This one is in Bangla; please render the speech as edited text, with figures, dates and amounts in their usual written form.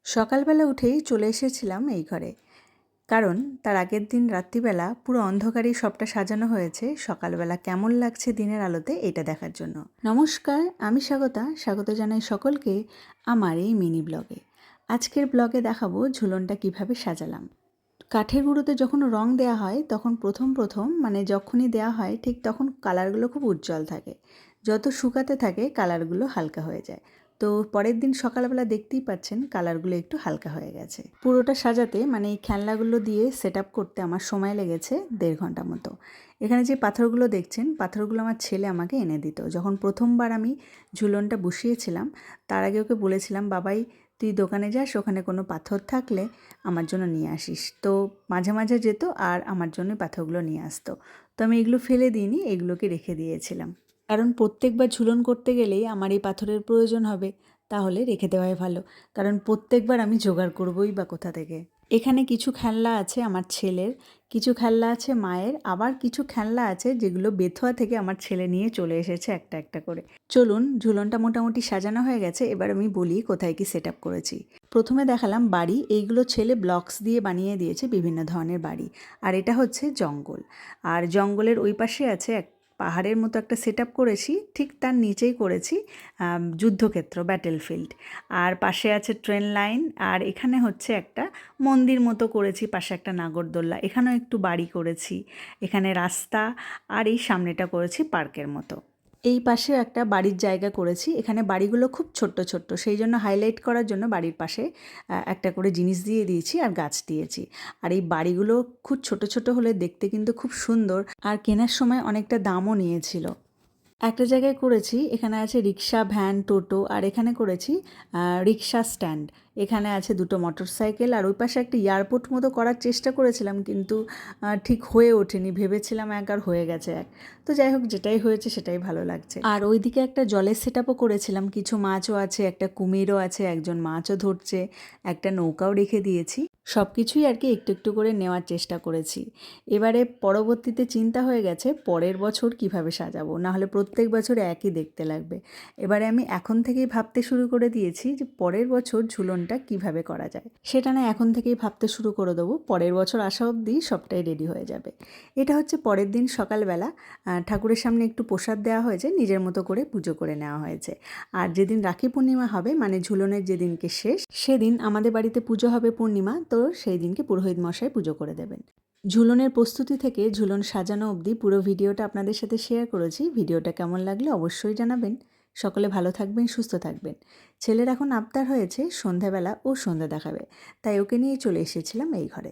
সকালবেলা উঠেই চলে এসেছিলাম এই ঘরে, কারণ তার আগের দিন রাত্রিবেলা পুরো অন্ধকারেই সবটা সাজানো হয়েছে সকালবেলা কেমন লাগছে দিনের আলোতে এটা দেখার জন্য। নমস্কার, আমি স্বাগত জানাই সকলকে আমার এই মিনি ব্লগে। আজকের ব্লগে দেখাবো ঝুলনটা কিভাবে সাজালাম। কাঠের গুঁড়োতে যখন রং দেওয়া হয় তখন প্রথম মানে যখনই দেওয়া হয় ঠিক তখন কালারগুলো খুব উজ্জ্বল থাকে, যত শুকাতে থাকে কালারগুলো হালকা হয়ে যায়। তো পরের দিন সকালবেলা দেখতেই পাচ্ছেন কালারগুলো একটু হালকা হয়ে গেছে। পুরোটা সাজাতে মানে এই খেলনাগুলো দিয়ে সেট আপ করতে আমার সময় লেগেছে 1.5 ঘন্টা মতো। এখানে যে পাথরগুলো দেখছেন, পাথরগুলো আমার ছেলে আমাকে এনে দিত। যখন প্রথমবার আমি ঝুলনটা বসিয়েছিলাম তার আগে ওকে বলেছিলাম, বাবাই তুই দোকানে যাস, ওখানে কোনো পাথর থাকলে আমার জন্য নিয়ে আসিস। তো মাঝে মাঝে যেত আর আমার জন্য পাথরগুলো নিয়ে আসতো। তো আমি এগুলো ফেলে দিইনি, এগুলোকে রেখে দিয়েছিলাম, কারণ প্রত্যেকবার ঝুলন করতে গেলেই আমার এই পাথরের প্রয়োজন হবে, তাহলে রেখে দেওয়াই ভালো, কারণ প্রত্যেকবার আমি জোগাড় করবই বা কোথা থেকে। এখানে কিছু খেলনা আছে আমার ছেলের, কিছু খেলনা আছে মায়ের, আবার কিছু খেলনা আছে যেগুলো বেথুয়া থেকে আমার ছেলে নিয়ে চলে এসেছে একটা একটা করে। চলুন, ঝুলনটা মোটামুটি সাজানো হয়ে গেছে, এবার আমি বলি কোথায় কি সেট আপ করেছি। প্রথমে দেখালাম বাড়ি, এইগুলো ছেলে ব্লকস দিয়ে বানিয়ে দিয়েছে বিভিন্ন ধরনের বাড়ি। আর এটা হচ্ছে জঙ্গল, আর জঙ্গলের ওই পাশে আছে এক পাহাড়ের মতো একটা সেট আপ করেছি, ঠিক তার নিচেই করেছি যুদ্ধক্ষেত্র, ব্যাটেলফিল্ড। আর পাশে আছে ট্রেন লাইন, আর এখানে হচ্ছে একটা মন্দির মতো করেছি, পাশে একটা নাগরদোল্লা, এখানেও একটু বাড়ি করেছি, এখানে রাস্তা, আর এই সামনেটা করেছি পার্কের মতো। এই পাশেও একটা বাড়ির জায়গা করেছি, এখানে বাড়িগুলো খুব ছোট্ট ছোট্ট, সেই জন্য হাইলাইট করার জন্য বাড়ির পাশে একটা করে জিনিস দিয়ে দিয়েছি আর গাছ দিয়েছি। আর এই বাড়িগুলো খুব ছোট ছোট হলে দেখতে কিন্তু খুব সুন্দর, আর কেনার সময় অনেকটা দামও নিয়েছিল। একটা জায়গায় করেছি, এখানে আছে রিক্সা, ভ্যান, টোটো, আর এখানে করেছি রিক্সা স্ট্যান্ড। এখানে আছে দুটো মোটরসাইকেল, আর ওই পাশে একটা এয়ারপোর্ট মতো করার চেষ্টা করেছিলাম, কিন্তু ঠিক হয়ে ওঠেনি, ভেবেছিলাম এক আর হয়ে গেছে এক। তো যাই হোক, যেটাই হয়েছে সেটাই ভালো লাগছে। আর ওইদিকে একটা জলের সেট আপও করেছিলাম, কিছু মাছও আছে, একটা কুমিরও আছে, একজন মাছও ধরছে, একটা নৌকাও রেখে দিয়েছি। সব কিছুই আর কি একটু একটু করে নেওয়ার চেষ্টা করেছি। এবারে পরবর্তীতে চিন্তা হয়ে গেছে পরের বছর কিভাবে সাজাবো, নাহলে প্রত্যেক বছর একই দেখতে লাগবে। এবারে আমি এখন থেকেই ভাবতে শুরু করে দিয়েছি যে পরের বছর ঝুলনটা কিভাবে করা যায়, সেটা না এখন থেকেই ভাবতে শুরু করে দেবো, পরের বছর আসা অবধি সবটাই রেডি হয়ে যাবে। এটা হচ্ছে পরের দিন সকালবেলা, ঠাকুরের সামনে একটু প্রসাদ দেওয়া হয়েছে, নিজের মতো করে পুজো করে নেওয়া হয়েছে। আর যেদিন রাখি পূর্ণিমা হবে, মানে ঝুলনের যেদিনকে শেষ, সেদিন আমাদের বাড়িতে পুজো হবে পূর্ণিমা, তো সেই দিনকে পুরোহিত মশাই পুজো করে দেবেন। ঝুলনের প্রস্তুতি থেকে ঝুলন সাজানো অবধি পুরো ভিডিওটা আপনাদের সাথে শেয়ার করেছি। ভিডিওটা কেমন লাগলে অবশ্যই জানাবেন। সকলে ভালো থাকবেন, সুস্থ থাকবেন। ছেলের এখন আবদার হয়েছে সন্ধ্যাবেলা ও সন্ধ্যা দেখাবে, তাই ওকে নিয়ে চলে এসেছিলাম এই ঘরে।